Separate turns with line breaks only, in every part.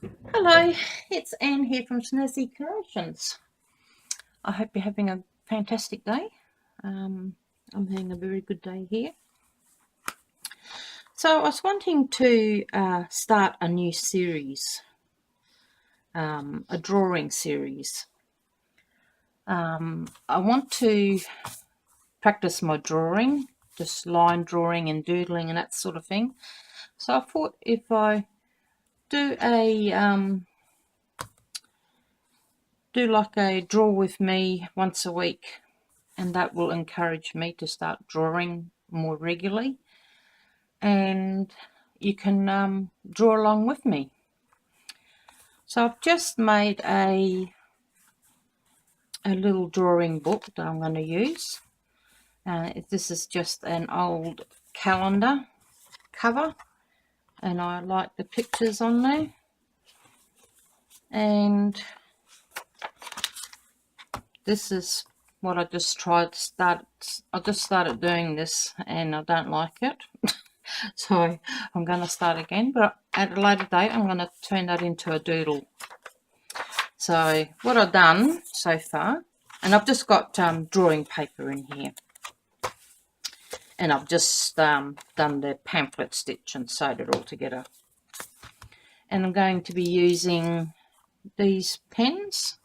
Hello, it's Anne here from Snazzy Creations. I hope you're having a fantastic day. I'm having a very good day here. So I was wanting to start a new series, a drawing series. I want to practice my drawing, just line drawing and doodling and that sort of thing. So I thought if I do like a draw with me once a week, and that will encourage me to start drawing more regularly, and you can draw along with me. So I've just made a little drawing book that I'm going to use. This is just an old calendar cover, and I like the pictures on there. And this is what I just tried to start. I just started doing this and I don't like it. So I'm going to start again, but at a later date I'm going to turn that into a doodle. So what I've done so far, and I've just got drawing paper in here, and I've just done the pamphlet stitch and sewed it all together. And I'm going to be using these pens.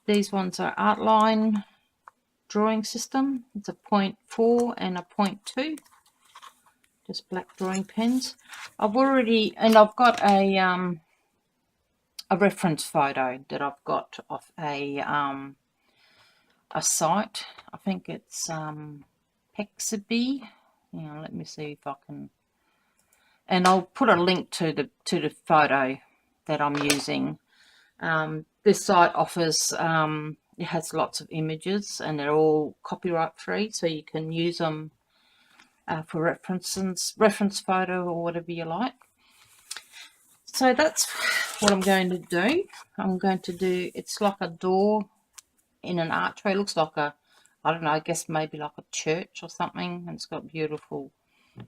These ones are Artline drawing system. It's a 0.4 and a 0.2. Just black drawing pens. I've got a reference photo that I've got off a site. I think it's Pexaby. Let me see if I can, and I'll put a link to the photo that I'm using. This site offers it has lots of images and they're all copyright free, so you can use them for reference photo or whatever you like. So that's what I'm going to do. It's like a door in an archway. It looks like I don't know, I guess maybe like a church or something. And it's got a beautiful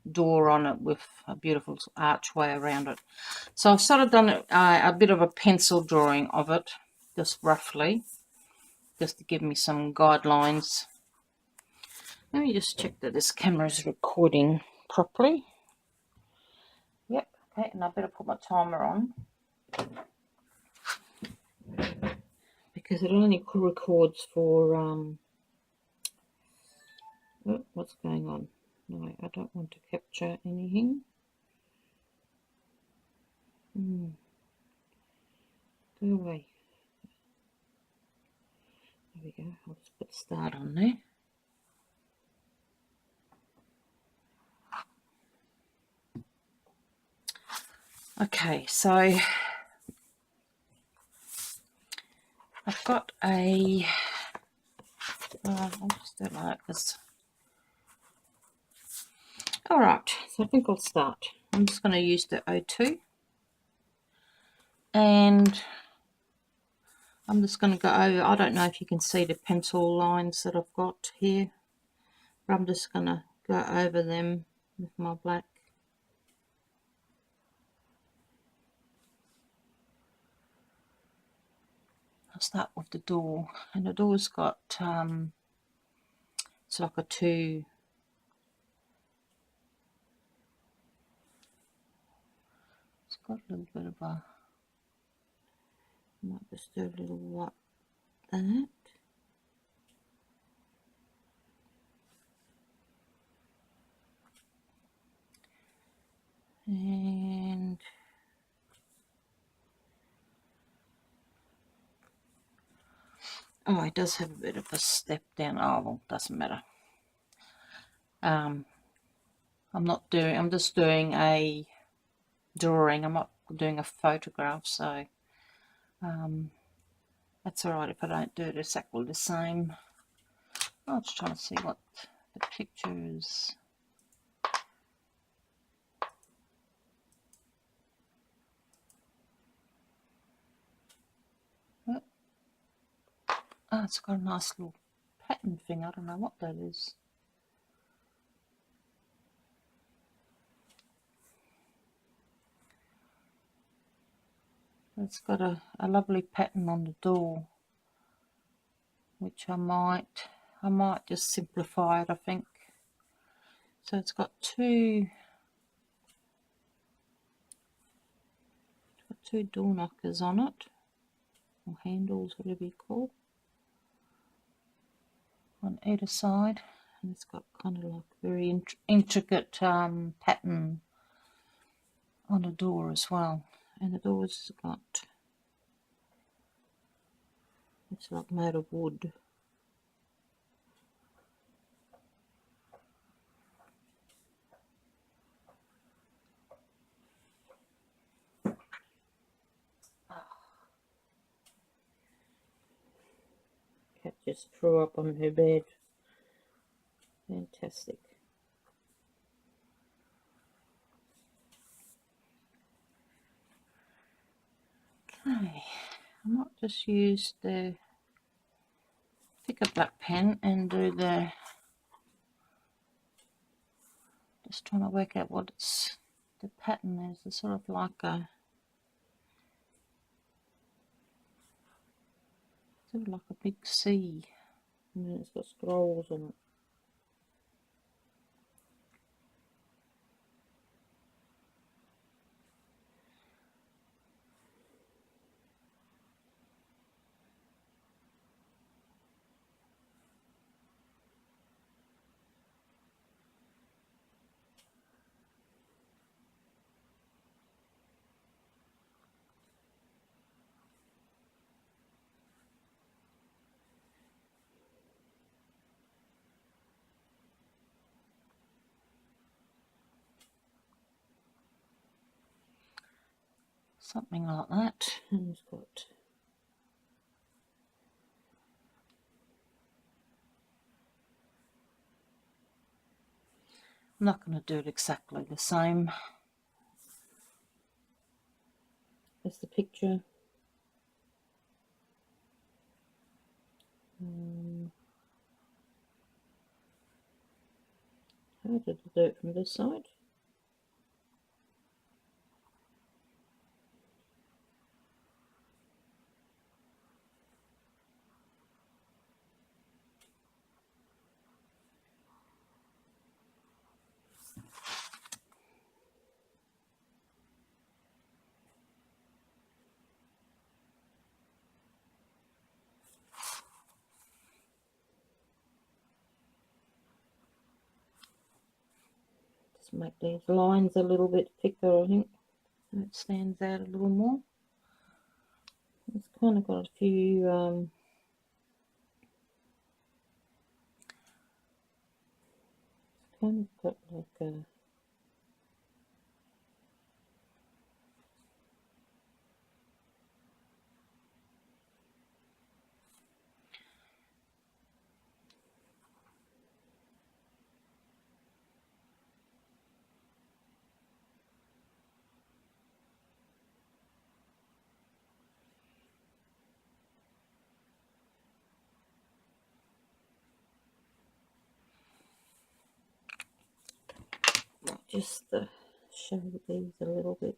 door on it with a beautiful archway around it. So I've sort of done a bit of a pencil drawing of it, just roughly, just to give me some guidelines. Let me just check that this camera is recording properly. Yep, okay, and I better put my timer on, because it only records for oh, what's going on? No, I don't want to capture anything. Go away. There we go. I'll just put start on there. Okay, so I've got a I'll just do it like this. Alright, so I think I'll start. I'm just going to use the O2, and I'm just going to go over, I don't know if you can see the pencil lines that I've got here, but I'm just going to go over them with my black. I'll start with the door, and the door's got it's like a two, it's got a little bit of a, I might just do a little like that. And oh, it does have a bit of a step down. Oh, well, doesn't matter. I'm just doing a drawing. I'm not doing a photograph, so that's all right if I don't do it exactly the same. I'm just trying to see what the picture is. Oh, it's got a nice little pattern thing. I don't know what that is. It's got a lovely pattern on the door, which I might just simplify it, I think. So it's got two door knockers on it, or handles, whatever you call, on either side, and it's got kind of like very intricate pattern on the door as well. And the door's got, it's like made of wood. Cat just threw up on her bed. Fantastic. Okay, I might just use the thicker black pen and do the, just trying to work out what it's, the pattern is. It's sort of like a, sort of like a big C, and then it's got scrolls on it. Something like that. And it's got, I'm not going to do it exactly the same as the picture. How did I do it from this side? Make these lines a little bit thicker, I think, so it stands out a little more. It's kind of got a few it's kind of got like a, just show these a little bit.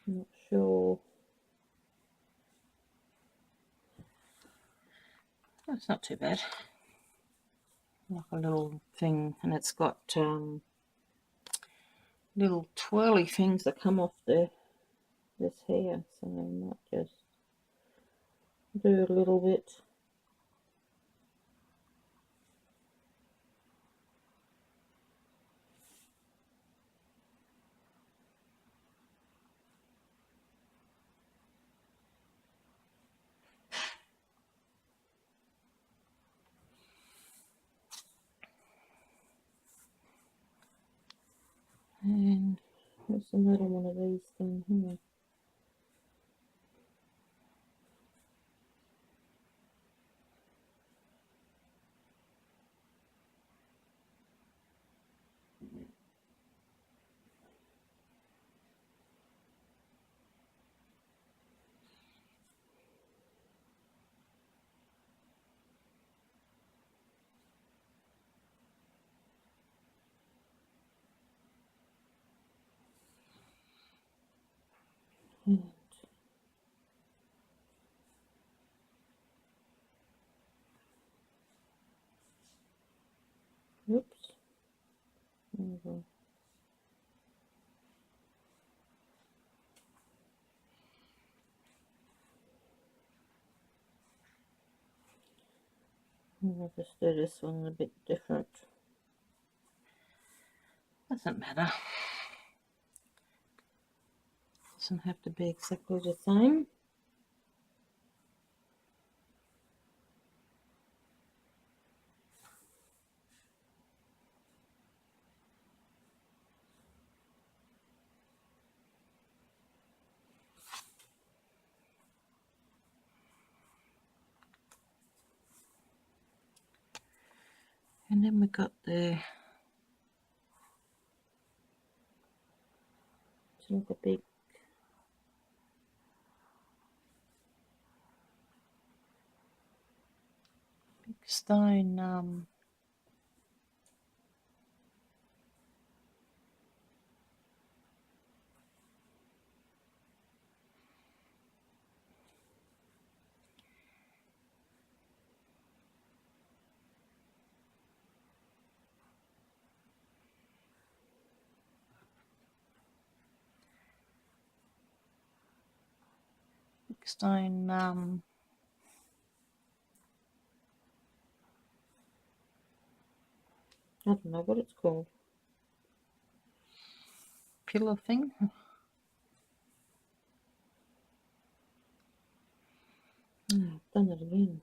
I'm not sure. That's not too bad. Like a little thing, and it's got little twirly things that come off this hair, so I might just do a little bit. And there's another one of these down here. And oops. And I'll just do this one a bit different. Doesn't matter. Doesn't have to be exactly the same. And then we got the big stone I don't know what it's called. Pillar thing. I've done it again.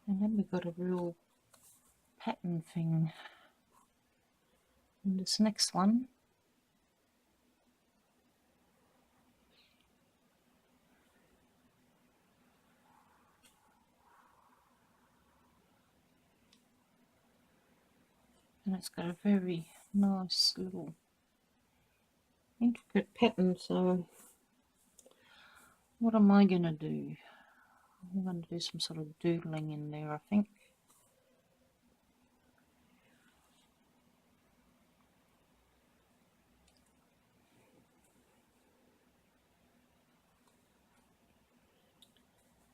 And then we got a real pattern thing in this next one. And it's got a very nice little intricate pattern. So what am I going to do? I'm going to do some sort of doodling in there, I think.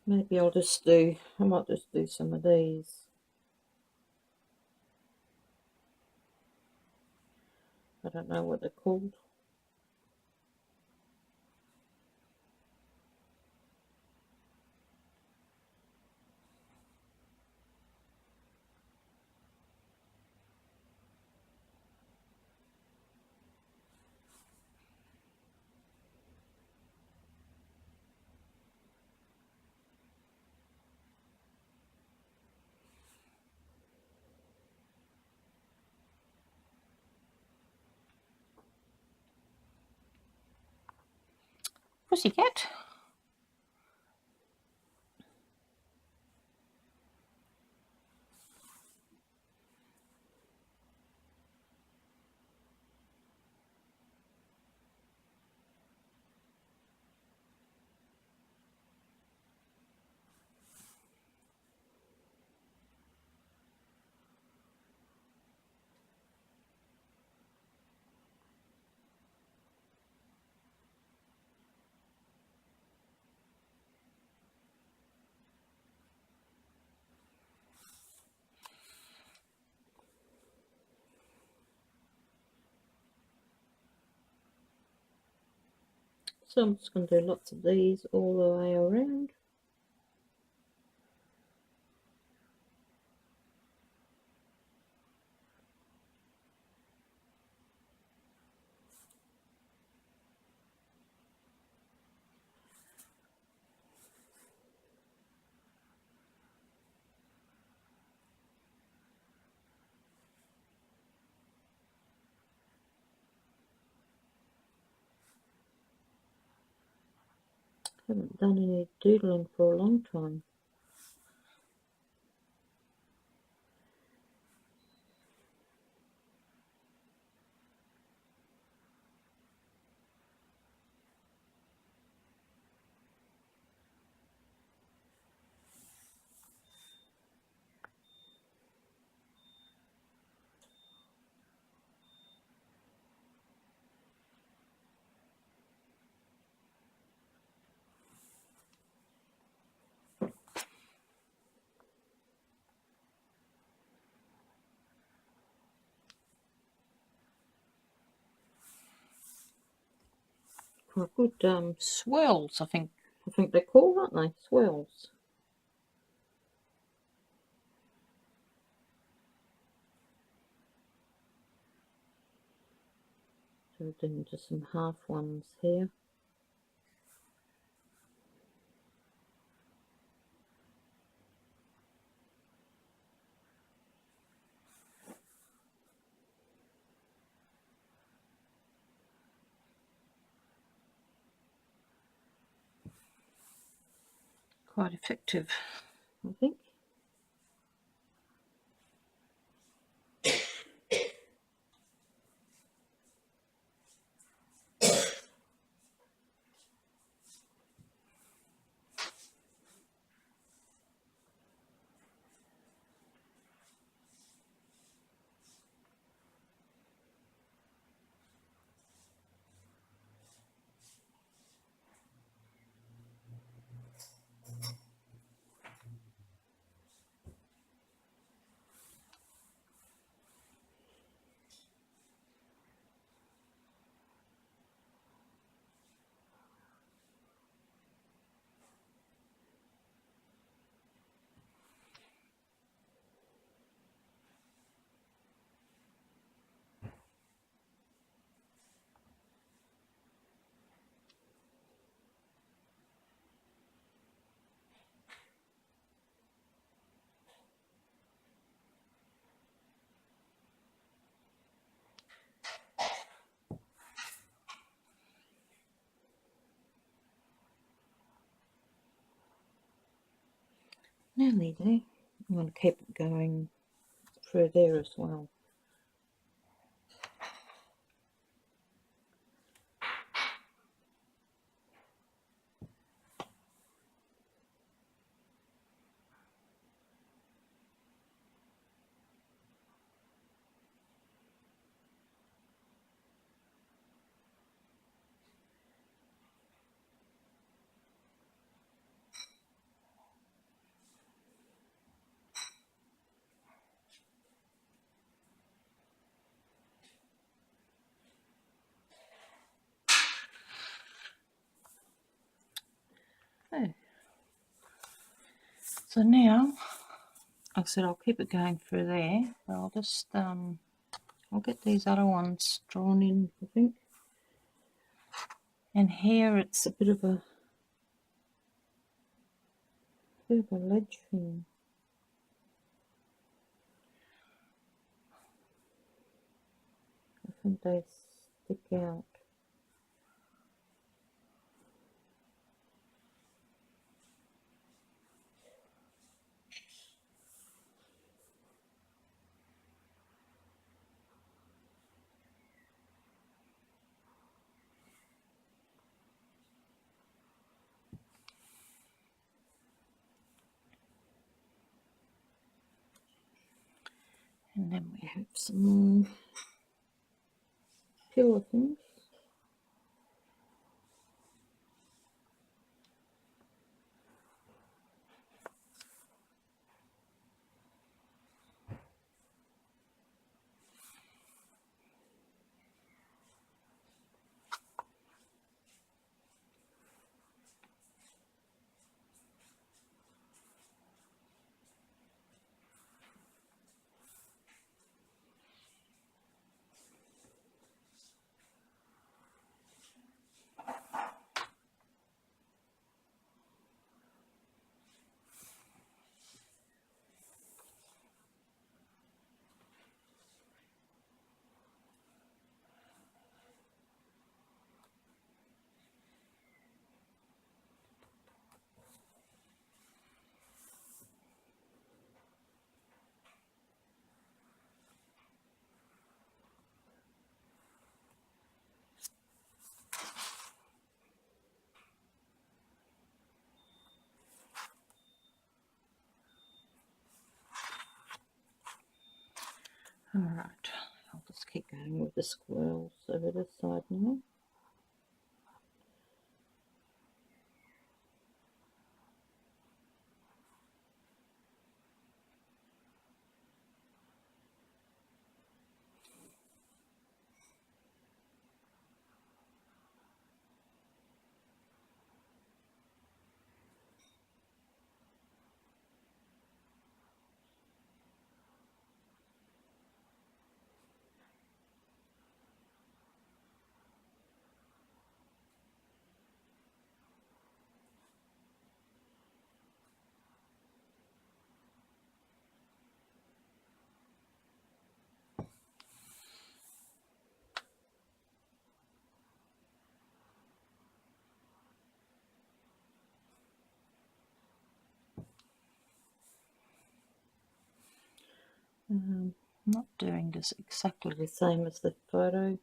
Maybe I might just do some of these. I don't know what they're called. Pussycat. So I'm just going to do lots of these all the way around. Haven't done any doodling for a long time. quite good swirls, I think they're called, aren't they? Swirls. So we're doing just some half ones here. Quite effective, I think. Nearly there. I'm going to keep it going through there as well. Okay. So now, like I said, I'll keep it going through there, but I'll just I'll get these other ones drawn in, I think. And here it's a bit of a ledge thing. I think they stick out. And then we have some more pillar things. Alright, I'll just keep going with the squirrels over this side now. not doing this exactly the same as the photo.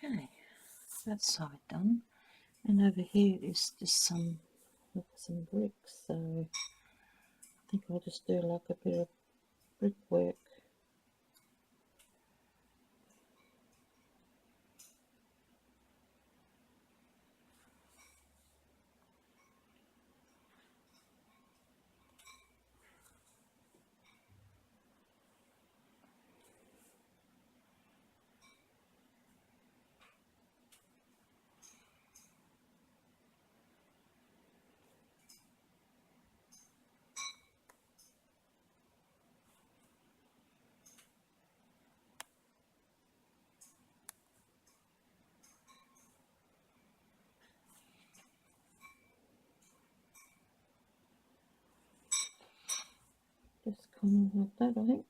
Okay, that side done. And over here is just some bricks, so I think I'll just do like a bit of brickwork. Just kind of like that, I think.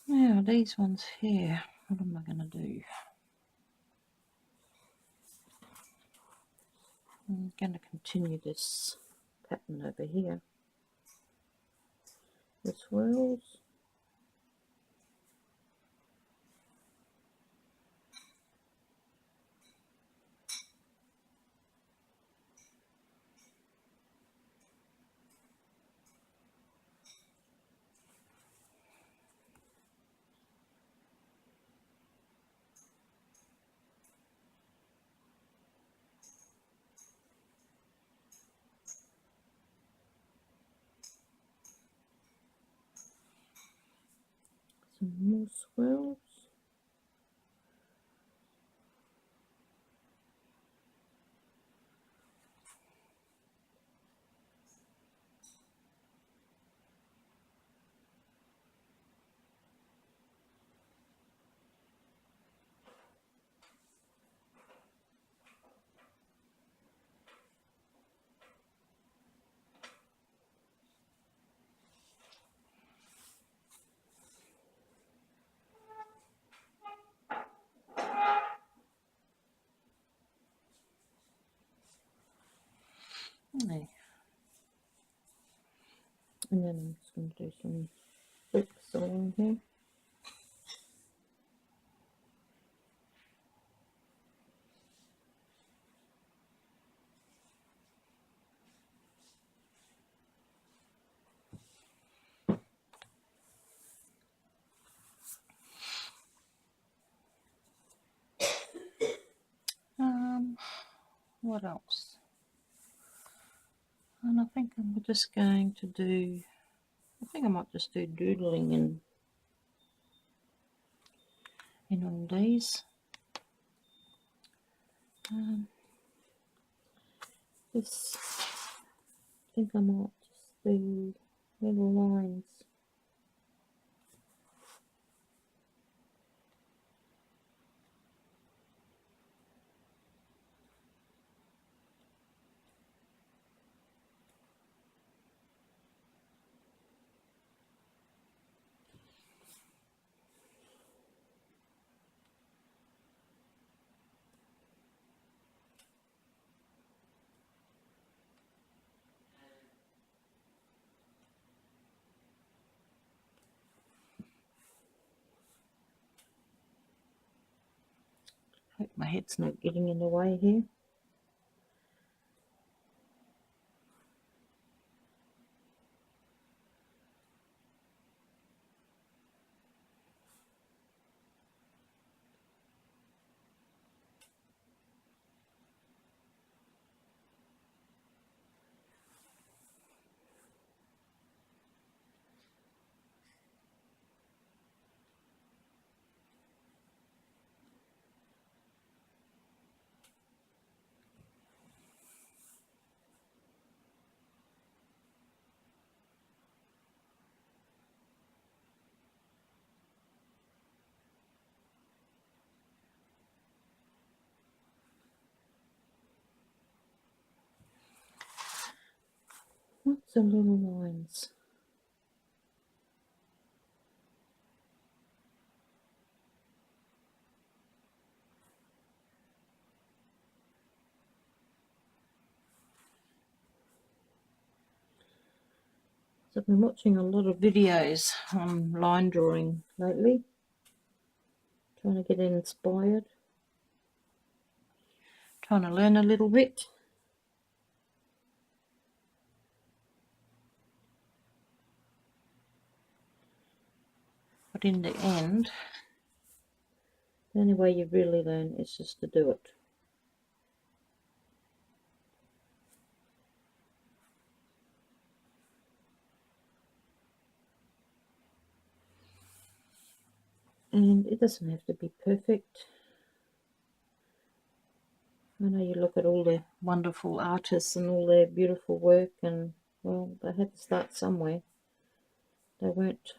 Now these ones here, what am I going to do? I'm going to continue this pattern over here. The swirls. Some more swirls. Okay. And then I'm just going to do some bricks along here. What else? And I think I'm just going to do, I think I might just do doodling in all these. This, I think I might just do little lines. Hope my head's not getting in the way here. Lots of little lines. So I've been watching a lot of videos on line drawing lately, trying to get inspired, trying to learn a little bit. But in the end, the only way you really learn is just to do it. And it doesn't have to be perfect. I know you look at all the wonderful artists and all their beautiful work, and well, they had to start somewhere. They weren't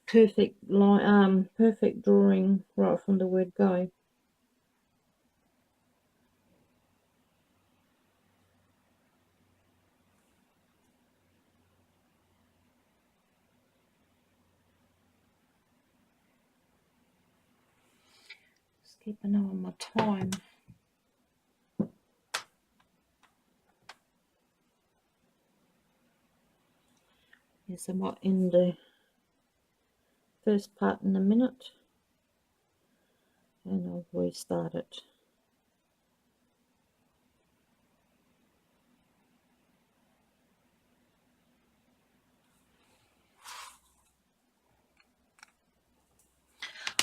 perfect perfect drawing right from the word go. Just keep an eye on my time. Yes, I might end the first part in a minute, and I'll restart it.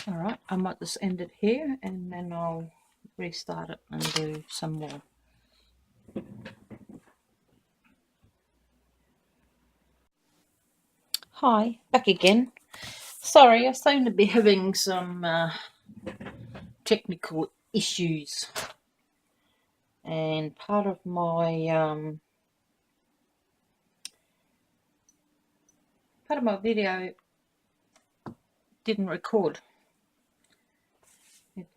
Alright, I might just end it here and then I'll restart it and do some more. Hi, back again. Sorry, I seem to be having some technical issues, and part of my video didn't record.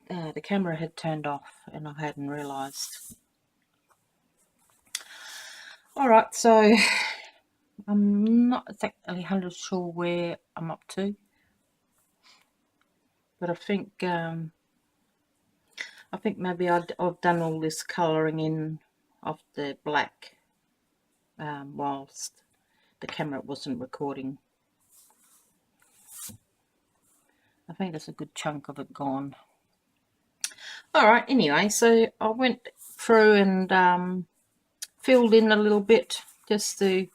The camera had turned off and I hadn't realised. Alright, so I'm not exactly 100% sure where I'm up to, but I think maybe I've done all this colouring in of the black whilst the camera wasn't recording. I think there's a good chunk of it gone. Alright, anyway, so I went through and filled in a little bit just to,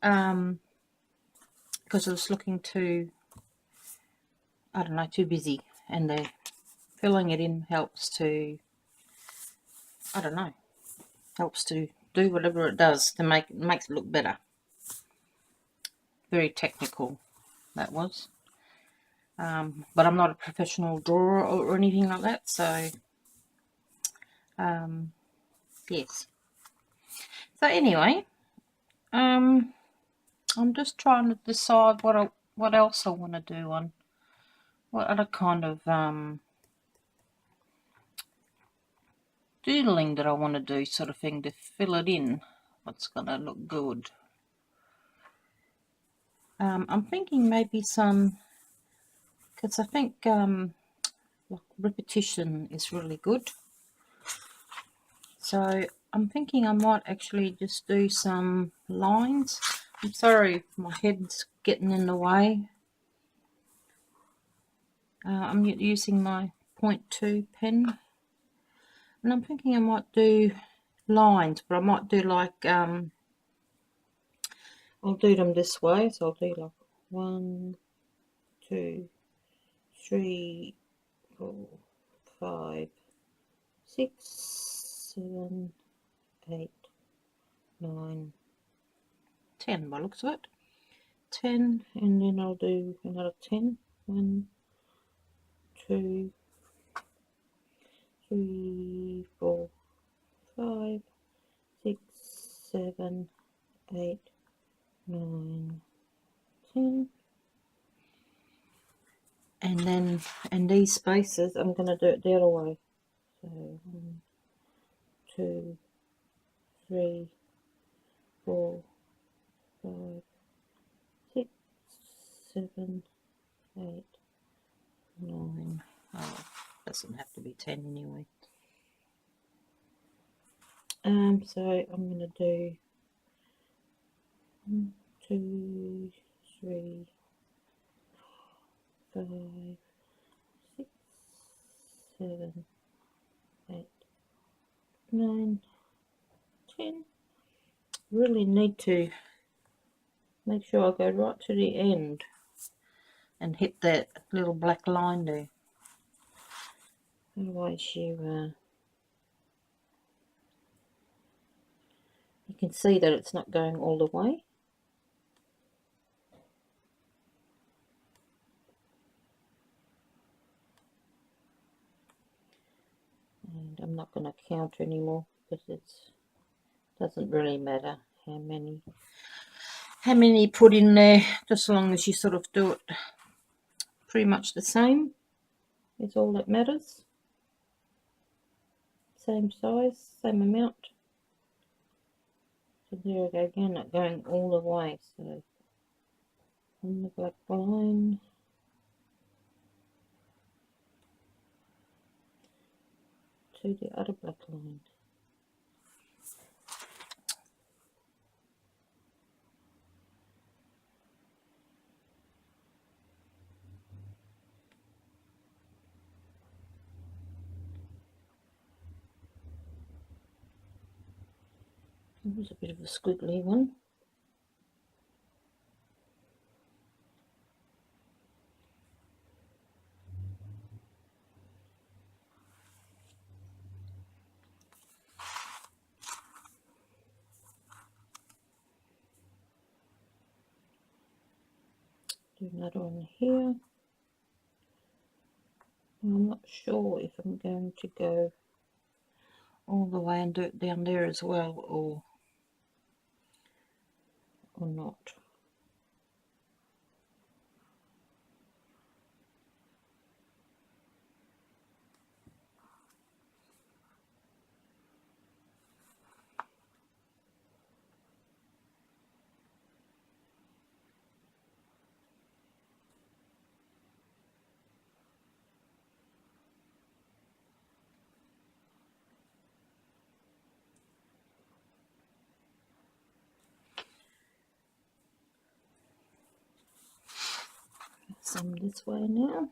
because I was looking too, I don't know, too busy, and the filling it in helps to, I don't know, helps to do whatever it does to makes it look better. Very technical, that was. But I'm not a professional drawer or anything like that, so yes. So anyway, I'm just trying to decide what else I want to do on what other kind of doodling that I want to do, sort of thing, to fill it in. What's gonna look good? I'm thinking maybe some, because I think like repetition is really good. So I'm thinking I might actually just do some lines. I'm sorry if my head's getting in the way. I'm using my 0.2 pen, and I'm thinking I might do lines, but I might do like I'll do them this way. So I'll do like 1, 2, 3, 4, 5, 6, 7, 8, 9, 10 by looks of it. 10, and then I'll do another 10. 1, 2, 3, 4, 5, 6, 7, 8, 9, 10. And then in these spaces I'm going to do it the other way. So 1, 2, 3, 4, 5, 6, 7, 8, 9. Oh, doesn't have to be 10 anyway. So I'm going to do 1, 2, 3, 5, 6, 7, 8, 9, 10. Really need to make sure I go right to the end and hit that little black line there. Otherwise you can see that it's not going all the way. And I'm not going to count anymore because it doesn't really matter how many you put in there, just as long as you sort of do it pretty much the same is all that matters. Same size, same amount. So there we go again, not going all the way. So on the black line, to the other black line. It was a bit of a squiggly one. Do another one here. I'm not sure if I'm going to go all the way and do it down there as well, or not. Some this way now.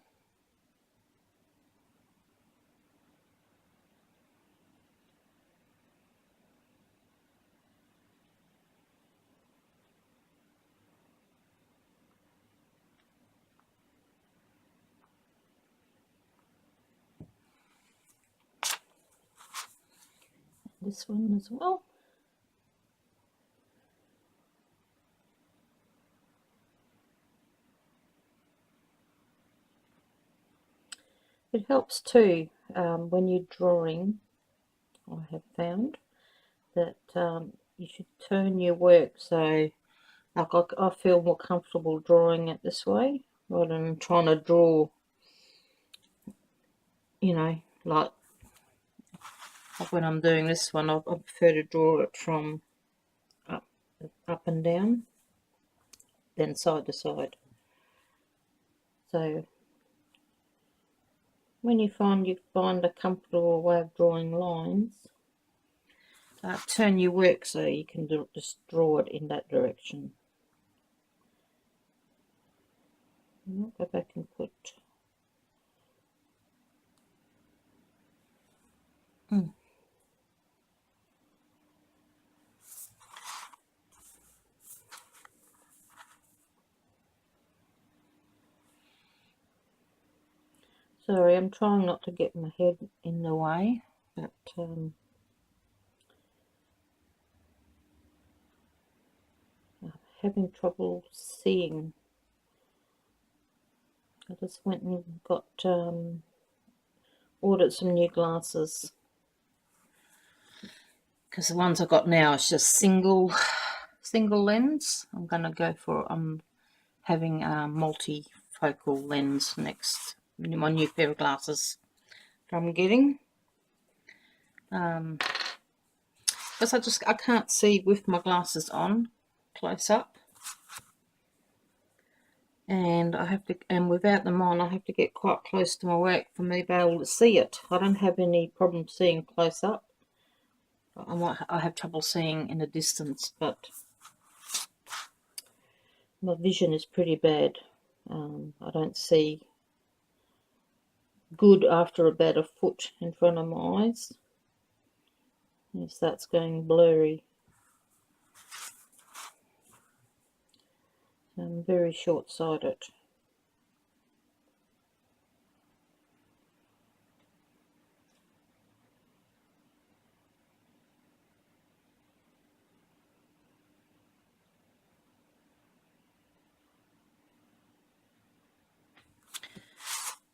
This one as well. It helps too when you're drawing. I have found that you should turn your work so, like, I feel more comfortable drawing it this way rather than trying to draw, you know, like when I'm doing this one, I prefer to draw it from up and down than side to side. So when you find a comfortable way of drawing lines, turn your work so you can just draw it in that direction. I'll go back and put Sorry, I'm trying not to get my head in the way, but I'm having trouble seeing. I just went and got ordered some new glasses because the ones I got now is just single lens. I'm gonna go for having a multifocal lens next. My new pair of glasses I'm getting. because I can't see with my glasses on close up, and without them on I have to get quite close to my work for me to be able to see it. I don't have any problem seeing close up. I have trouble seeing in the distance, but my vision is pretty bad. I don't see good after about a foot in front of my eyes. It starts going blurry. I'm very short-sighted.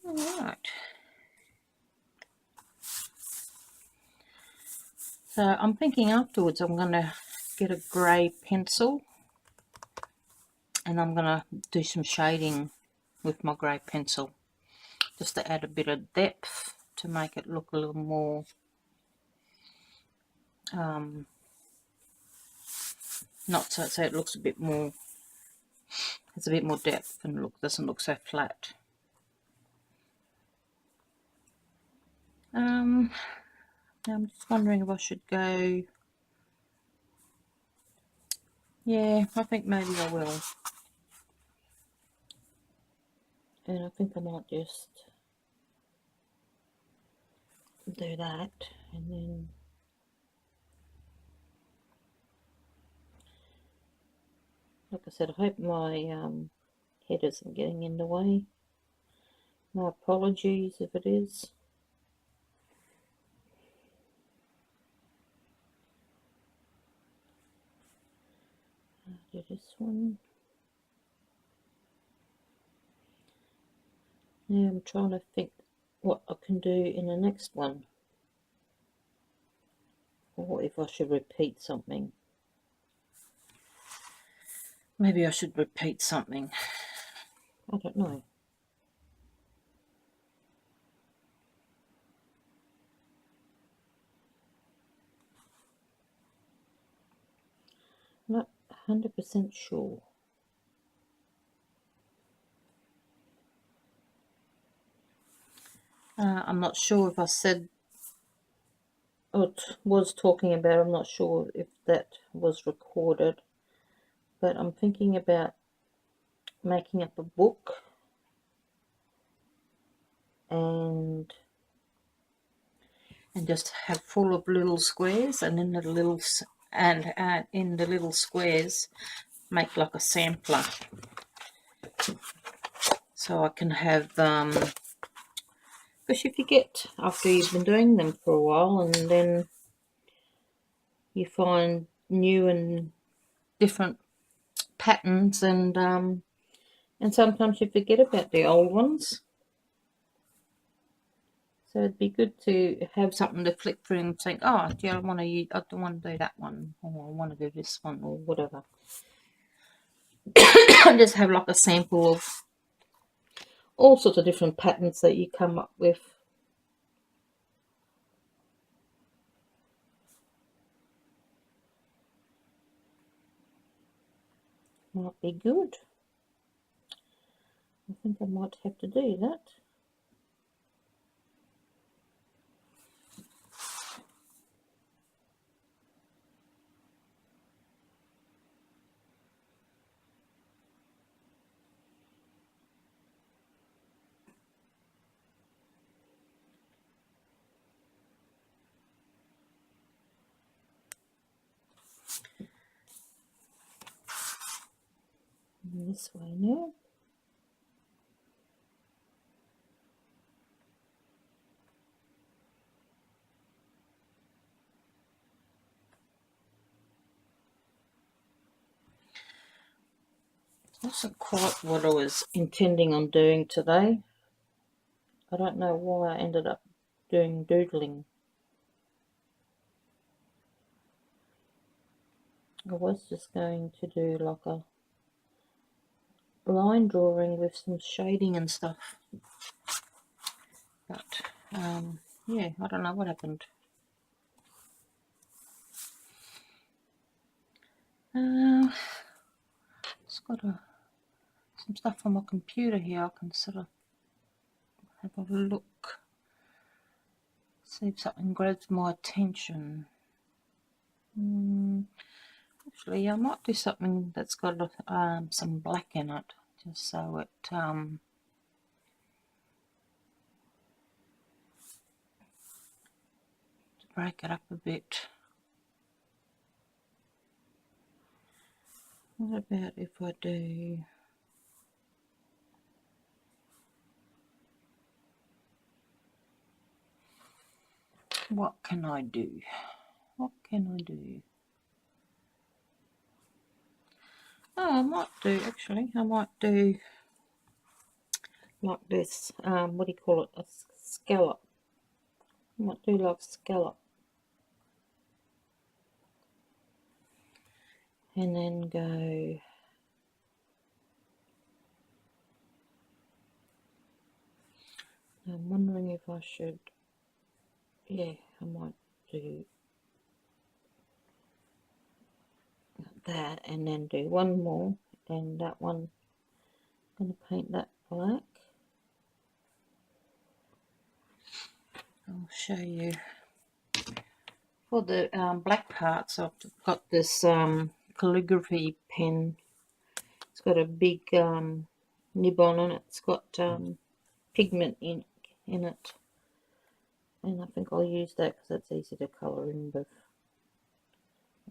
Alright. So I'm thinking afterwards I'm going to get a grey pencil and I'm going to do some shading with my grey pencil just to add a bit of depth to make it look a little more not so it looks a bit more, it's a bit more depth and doesn't look so flat. I'm just wondering if I should go. Yeah, I think maybe I will. And I think I might just do that, and then like I said, I hope my head isn't getting in the way. My apologies if it is. I'll do this one. Now I'm trying to think what I can do in the next one, or if I should repeat something. Maybe I should repeat something. I don't know. Not 100% sure. I'm not sure if I said or was talking about, I'm not sure if that was recorded, but I'm thinking about making up a book and just have full of little squares, and in the little squares make like a sampler, so I can have because you forget after you've been doing them for a while, and then you find new and different patterns, and sometimes you forget about the old ones. So it'd be good to have something to flick through and think, oh, do I want to use, I don't want to do that one, or I want to do this one, or whatever. And just have like a sample of all sorts of different patterns that you come up with. Might be good. I think I might have to do that. This way now. Wasn't quite what I was intending on doing today. I don't know why I ended up doing doodling. I was just going to do like a line drawing with some shading and stuff, but yeah, I don't know what happened. It's got some stuff on my computer here. I can sort of have a look, see if something grabs my attention. Actually, I might do something that's got some black in it, just so it to break it up a bit. What about if I do what can I do? What can I do? Oh, I might do like this, what do you call it, a scallop. I might do like scallop. And then go I'm wondering if I should, yeah, I might do that and then do one more, and that one, I'm going to paint that black. I'll show you. For the black parts, I've got this calligraphy pen. It's got a big nib on it. It's got pigment in it, and I think I'll use that because that's easy to colour in with,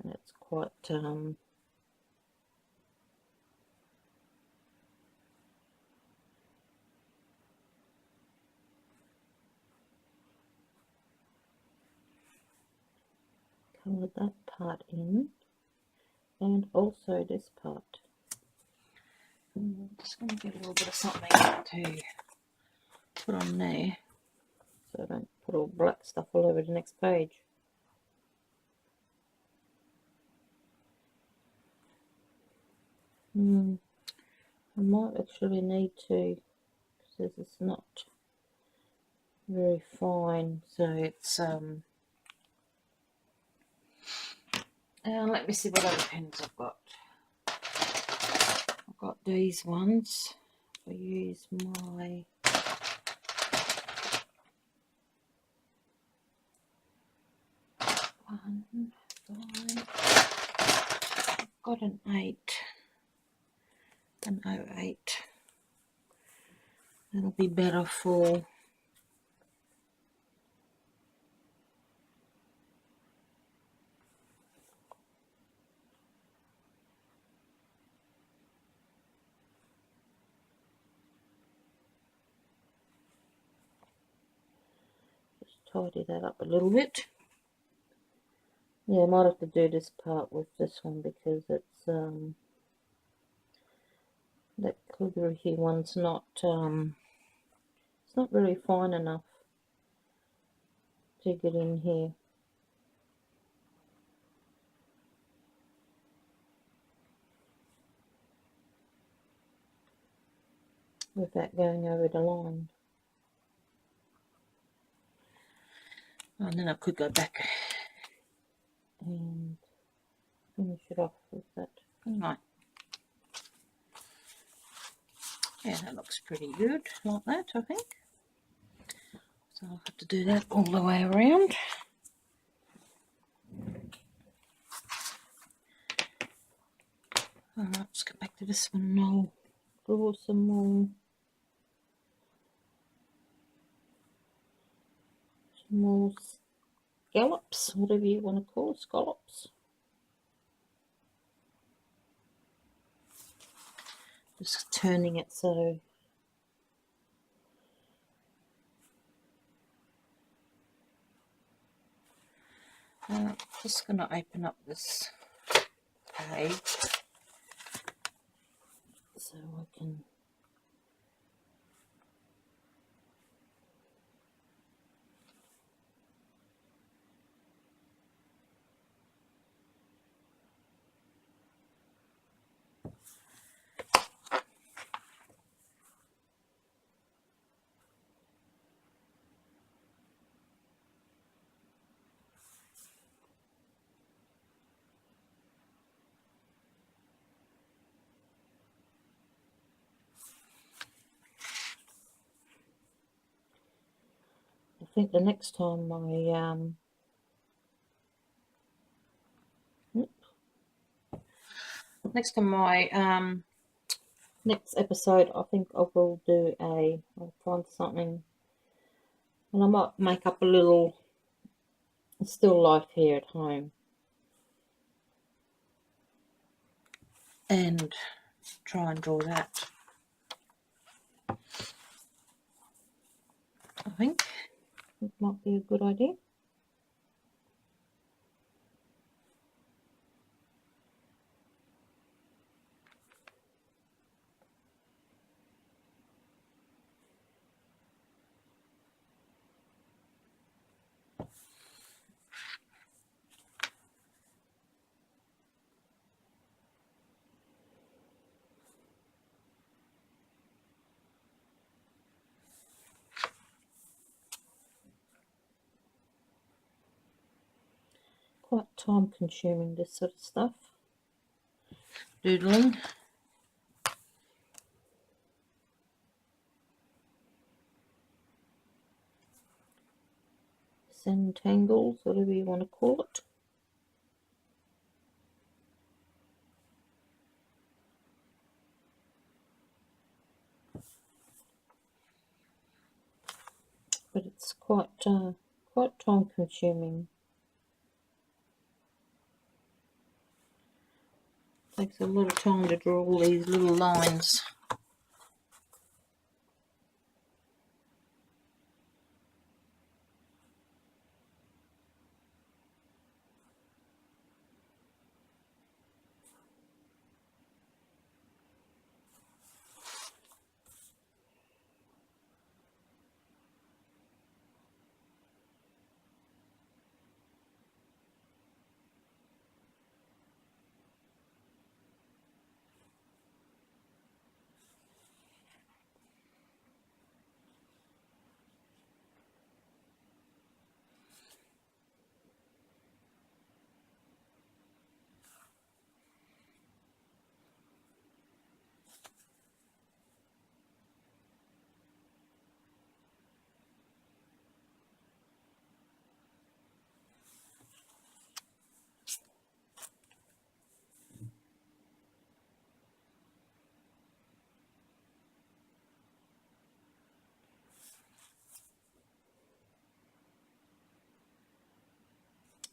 and it's quite colour that part in, and also this part. I'm just going to get a little bit of something to put on there so I don't put all black stuff all over the next page. I might actually need to, because it's not very fine, so it's let me see what other pens I've got. I've got these ones. I use my I've got an 08. That'll be better for just tidy that up a little bit. Yeah, I might have to do this part with this one because it's that calligraphy one's not it's not very fine enough to get in here. Without going over the line. And then I could go back and finish it off with that. Right. Yeah, that looks pretty good, like that, I think. So I'll have to do that all the way around. Alright, let's go back to this one and I'll draw some more scallops, whatever you want to call it, scallops. Just turning it so just going to open up this page so I can think the next time next episode, I think I will do I'll find something, and I might make up a little still life here at home and try and draw that. I think it might be a good idea. Quite time consuming, this sort of stuff. Doodling. Centangles, whatever you want to call it. But it's quite time consuming. Takes a lot of time to draw all these little lines.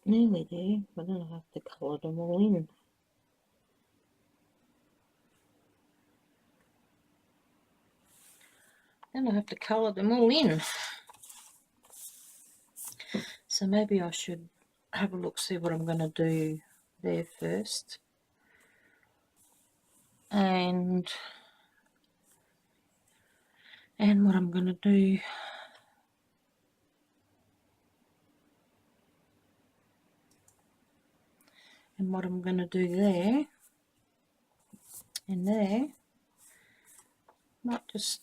Nearly there, but then I have to colour them all in. Then I have to colour them all in. So maybe I should have a look, see what I'm going to do there first. And what I'm going to do there and there. Might just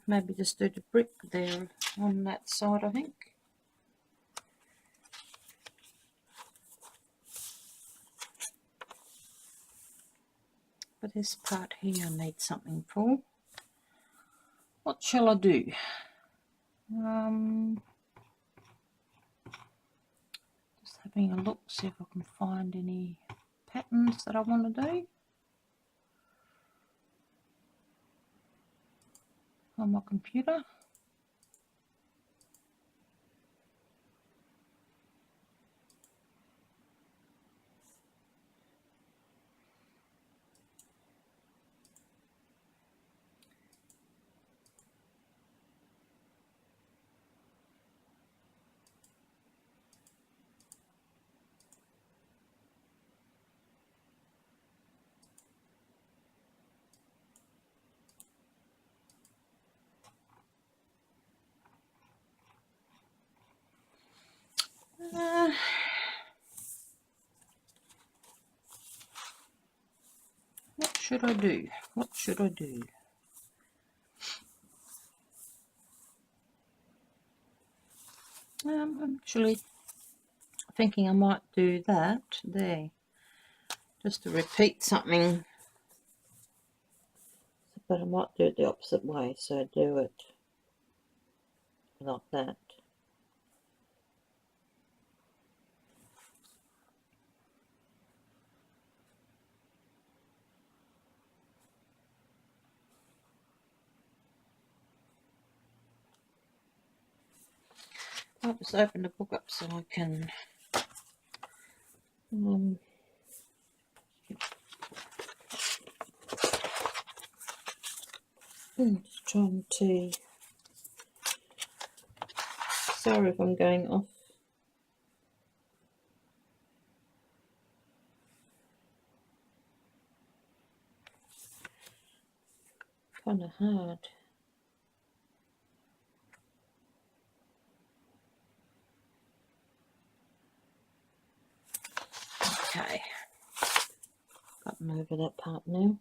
maybe just do the brick there on that side, I think. But this part here I need something for. What shall I do? Just having a look, see if I can find any patterns that I want to do on my computer. What should I do? What should I do? I'm actually thinking I might do that there, just to repeat something. But I might do it the opposite way, so do it like that. I'll just open the book up so I can just trying to, sorry if I'm going off. Kind of hard. Okay, gotten over that part now.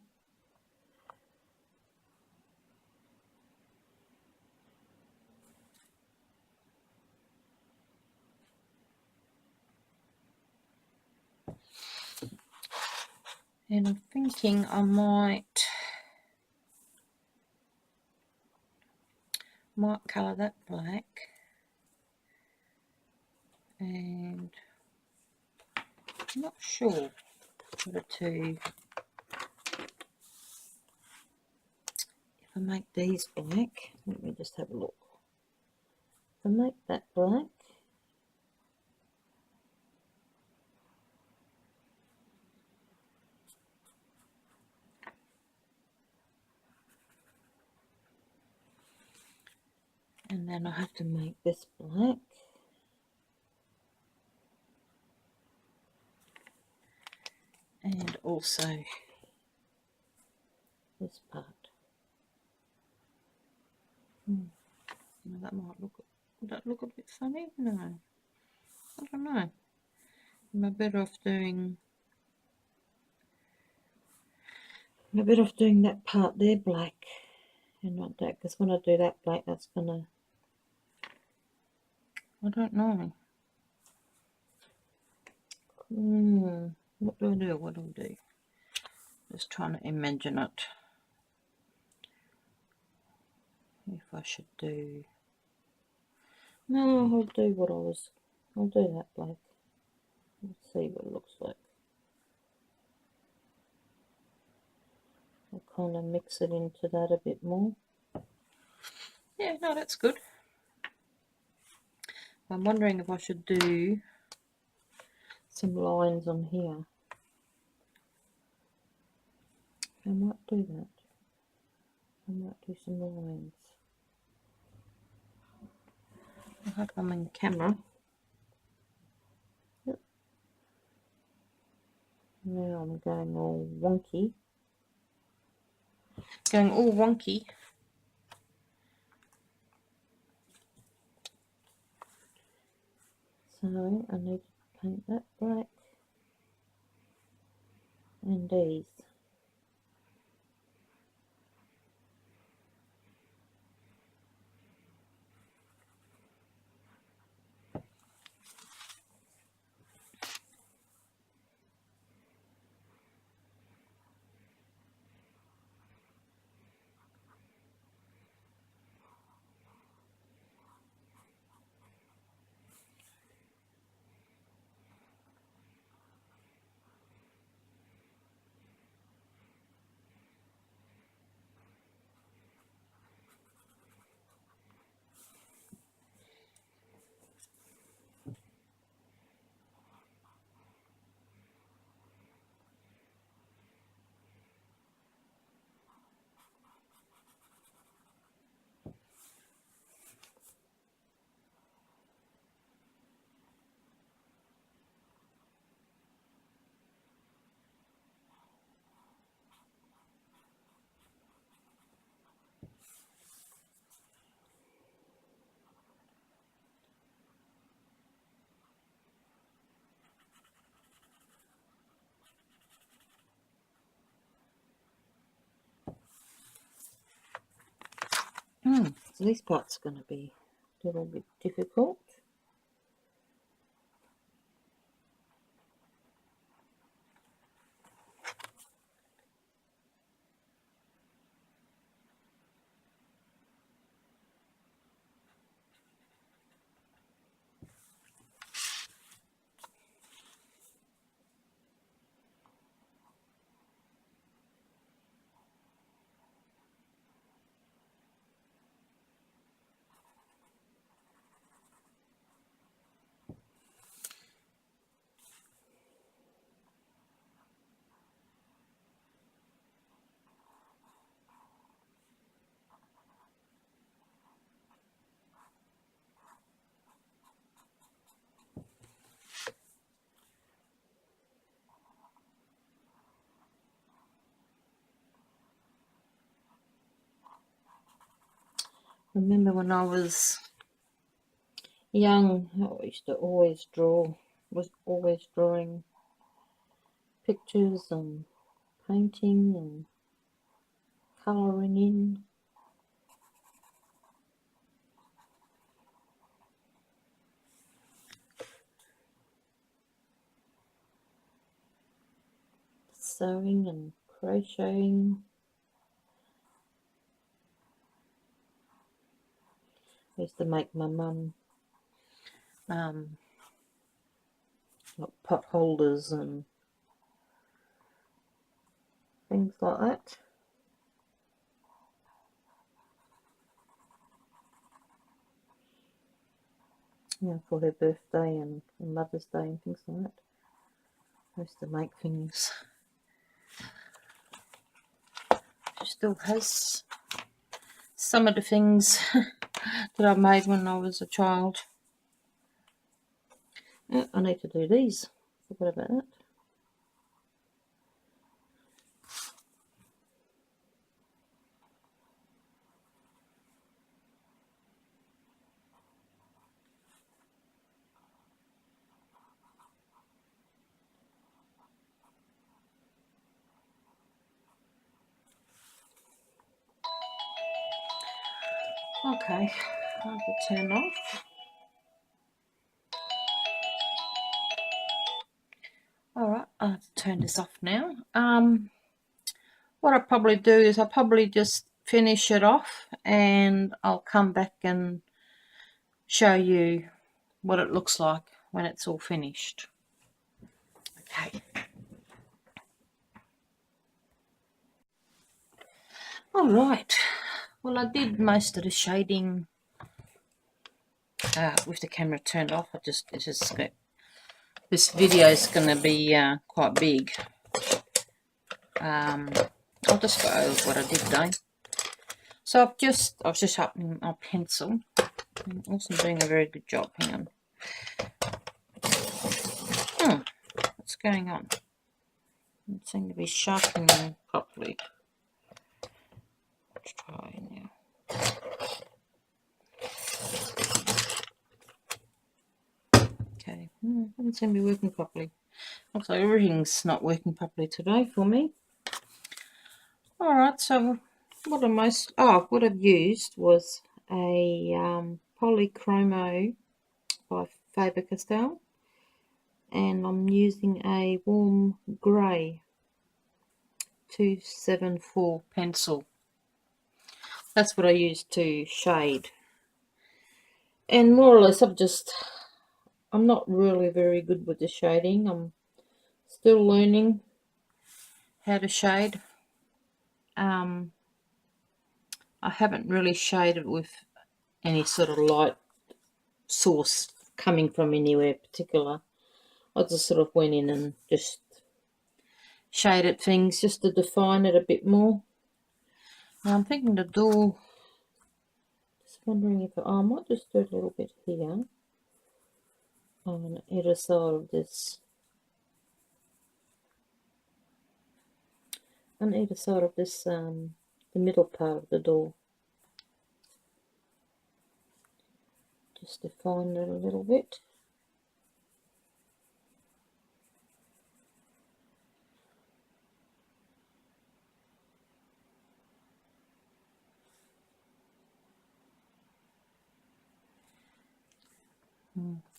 And I'm thinking I might colour that black, and I'm not sure whether to, if I make these black, let me just have a look. If I make that black, and then I have to make this black, and also this part. That might look, would that look a bit funny? No, I don't know. Am I better off doing that part there black and not that, because when I do that black, that's gonna, I don't know. What do I do? What do I do? Just trying to imagine it. If I should do, no, I'll do that black. Let's see what it looks like. I'll kind of mix it into that a bit more. Yeah, no, that's good. I'm wondering if I should do some lines on here. I might do that. I might do some lines. I hope I'm in camera. Yep. Now I'm going all wonky. So I need to paint that black and these. So this part's going to be a little bit difficult. remember when I was young, I used to always draw, was always drawing pictures and painting and colouring in. Sewing and crocheting. I used to make my mum like pot holders and things like that. You know, for her birthday and Mother's Day and things like that. I used to make things. She still has some of the things that I made when I was a child. Oh, I need to do these. Forgot about that. Okay, I have to turn off. Alright, I have to turn this off now. What I'll probably do is I'll probably just finish it off and I'll come back and show you what it looks like when it's all finished. Okay. Alright, well I did most of the shading with the camera turned off. This video is going to be quite big. I'll just go over what I did though. So I was just sharpening my pencil. I'm also doing a very good job. Hang on. What's going on? Doesn't seem to be sharpening properly. Let's try now. Okay, doesn't seem to be working properly. Looks like everything's not working properly today for me. Alright, so what I've used was a polychromo by Faber-Castell, and I'm using a warm grey 274 pencil. That's what I use to shade. And more or less I'm not really very good with the shading. I'm still learning how to shade. I haven't really shaded with any sort of light source coming from anywhere particular. I just sort of went in and just shaded things just to define it a bit more. Now I'm thinking the door, just wondering if I might just do a little bit here on either side of this. On either side of this, the middle part of the door. Just define it a little bit.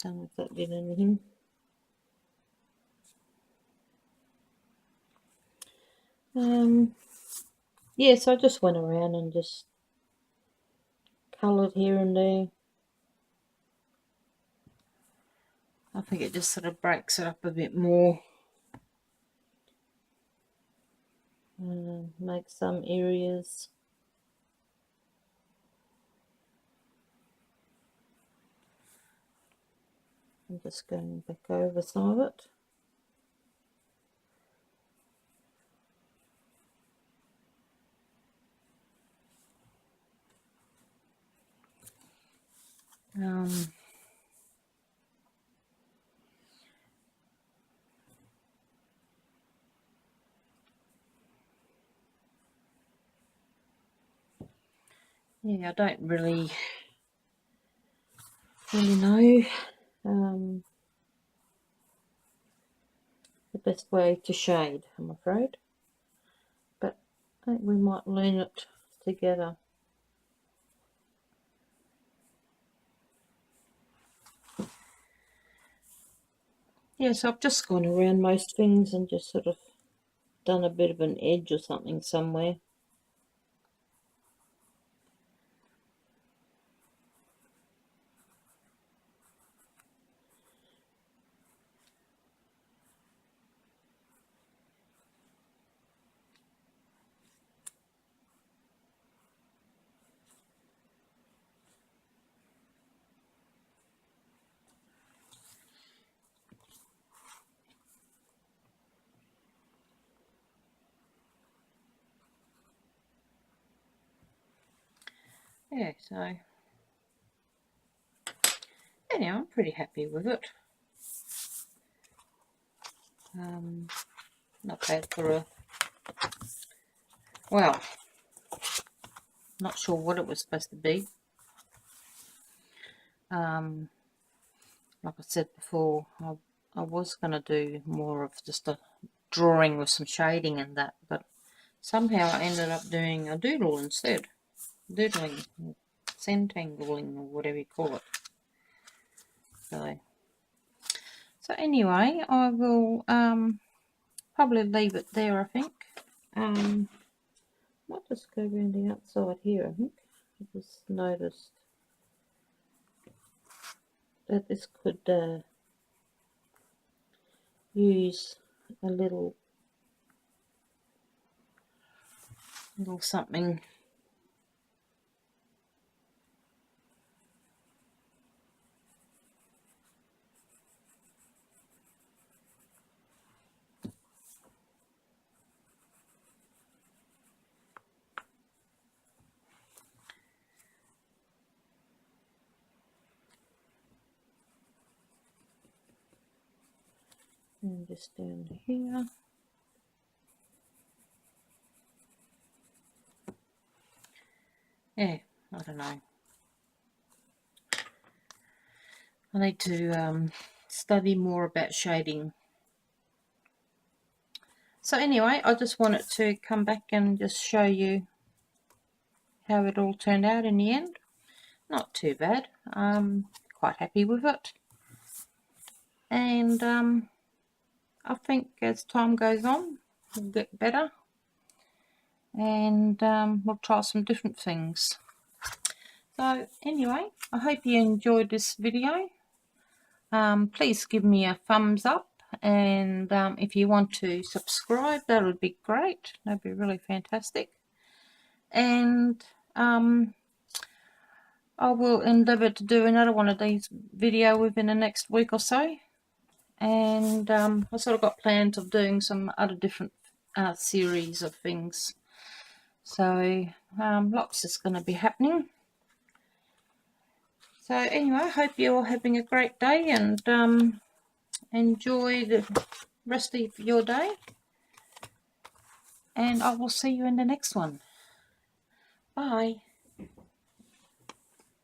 Don't know if that did anything. Yeah, so I just went around and just coloured here and there. I think it just sort of breaks it up a bit more. Make some areas I'm just going back over some of it. yeah, I don't really know the best way to shade, I'm afraid, but I think we might learn it together. Yes, I've just gone around most things and just sort of done a bit of an edge or something somewhere. Yeah, so anyhow, I'm pretty happy with it. Not bad for a, well, not sure what it was supposed to be. Like I said before, I was going to do more of just a drawing with some shading and that, but somehow I ended up doing a doodle instead. Doodling, centangling, or whatever you call it. So anyway, I will probably leave it there, I think. Might just go around the outside here, I think. I just noticed that this could use a little something. And just down here. Yeah, I don't know. I need to study more about shading. So anyway, I just wanted to come back and just show you how it all turned out in the end. Not too bad. Quite happy with it. And I think as time goes on, we'll get better. And we'll try some different things. So anyway, I hope you enjoyed this video. Please give me a thumbs up, and if you want to subscribe, that would be great. That'd be really fantastic. And I will endeavour to do another one of these videos within the next week or so. And I sort of got plans of doing some other different series of things. So lots is going to be happening. So anyway, I hope you're all having a great day, and enjoy the rest of your day. And I will see you in the next one. Bye.